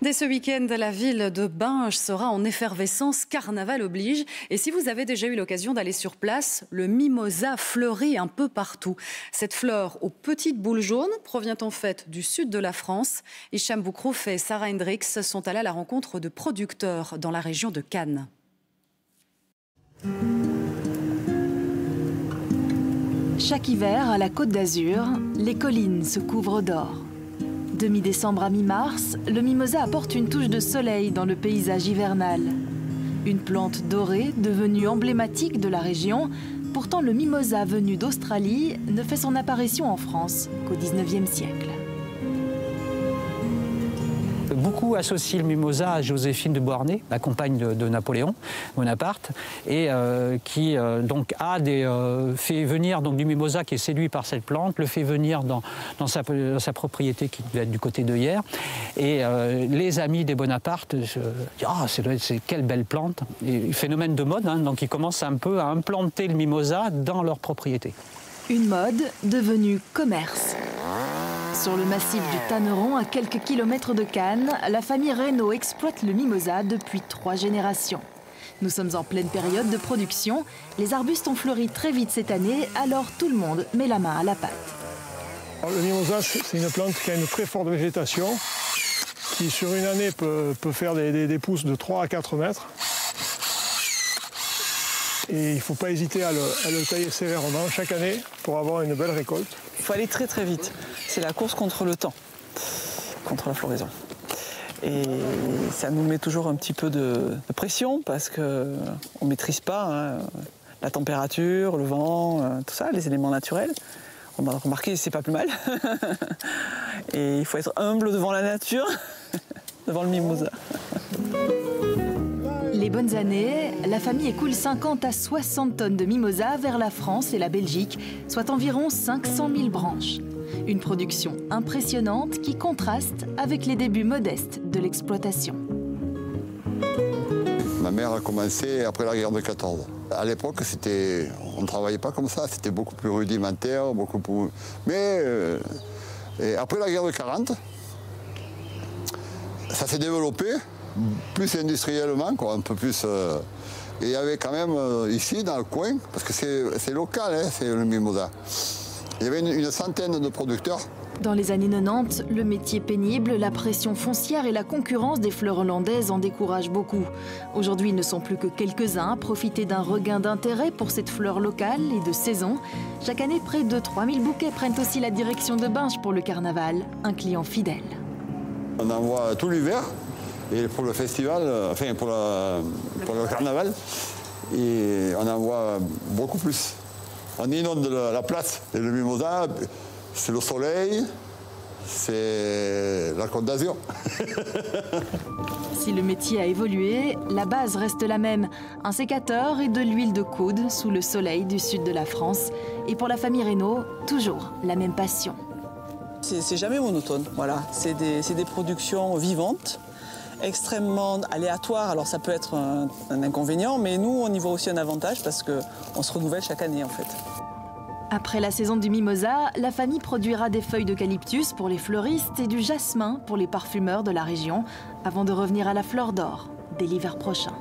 Dès ce week-end, la ville de Binche sera en effervescence, carnaval oblige. Et si vous avez déjà eu l'occasion d'aller sur place, le mimosa fleurit un peu partout. Cette fleur aux petites boules jaunes provient en fait du sud de la France. Hicham Boukrouf et Sarah Hendricks sont allés à la rencontre de producteurs dans la région de Cannes. Chaque hiver, à la Côte d'Azur, les collines se couvrent d'or. De mi-décembre à mi-mars, le mimosa apporte une touche de soleil dans le paysage hivernal. Une plante dorée devenue emblématique de la région, pourtant le mimosa venu d'Australie ne fait son apparition en France qu'au XIXe siècle. Beaucoup associent le mimosa à Joséphine de Beauharnais, la compagne de Napoléon Bonaparte, et qui donc fait venir donc, du mimosa qui est séduit par cette plante, le fait venir dans sa propriété qui devait être du côté de Hyères. Et les amis des Bonaparte disent ah, c'est quelle belle plante. Et phénomène de mode, hein, donc ils commencent un peu à implanter le mimosa dans leur propriété. Une mode devenue commerce. Sur le massif du Tanneron, à quelques kilomètres de Cannes, la famille Reynaud exploite le mimosa depuis 3 générations. Nous sommes en pleine période de production. Les arbustes ont fleuri très vite cette année, alors tout le monde met la main à la pâte. Alors, le mimosa, c'est une plante qui a une très forte végétation, qui sur une année peut faire des pousses de 3 à 4 mètres. Et il ne faut pas hésiter à le tailler sévèrement chaque année pour avoir une belle récolte. Il faut aller très très vite. C'est la course contre le temps, contre la floraison. Et ça nous met toujours un petit peu de pression parce qu'on ne maîtrise pas hein, la température, le vent, tout ça, les éléments naturels. On a remarqué, c'est pas plus mal. Et il faut être humble devant la nature, devant le mimosa. Les bonnes années, la famille écoule 50 à 60 tonnes de mimosa vers la France et la Belgique, soit environ 500 000 branches. Une production impressionnante qui contraste avec les débuts modestes de l'exploitation. Ma mère a commencé après la guerre de 14. À l'époque, on ne travaillait pas comme ça, c'était beaucoup plus rudimentaire, beaucoup plus... Mais et après la guerre de 40, ça s'est développé. Plus industriellement, quoi, un peu plus. Et il y avait quand même ici, dans le coin, parce que c'est local, hein, c'est le mimosa, il y avait une centaine de producteurs. Dans les années 90, le métier pénible, la pression foncière et la concurrence des fleurs hollandaises en découragent beaucoup. Aujourd'hui, ils ne sont plus que quelques-uns à profiter d'un regain d'intérêt pour cette fleur locale et de saison. Chaque année, près de 3000 bouquets prennent aussi la direction de Binche pour le carnaval, un client fidèle. On en voit tout l'hiver. Et pour le festival, enfin pour le carnaval, et on en voit beaucoup plus. On inonde la place. Et le mimosa, c'est le soleil, c'est la Côte d'Azur. Si le métier a évolué, la base reste la même. Un sécateur et de l'huile de coude sous le soleil du sud de la France. Et pour la famille Reynaud, toujours la même passion. C'est jamais monotone, voilà. C'est des productions vivantes, extrêmement aléatoire, alors ça peut être un inconvénient, mais nous on y voit aussi un avantage parce qu'on se renouvelle chaque année en fait. Après la saison du mimosa, la famille produira des feuilles d'eucalyptus pour les fleuristes et du jasmin pour les parfumeurs de la région, avant de revenir à la fleur d'or dès l'hiver prochain.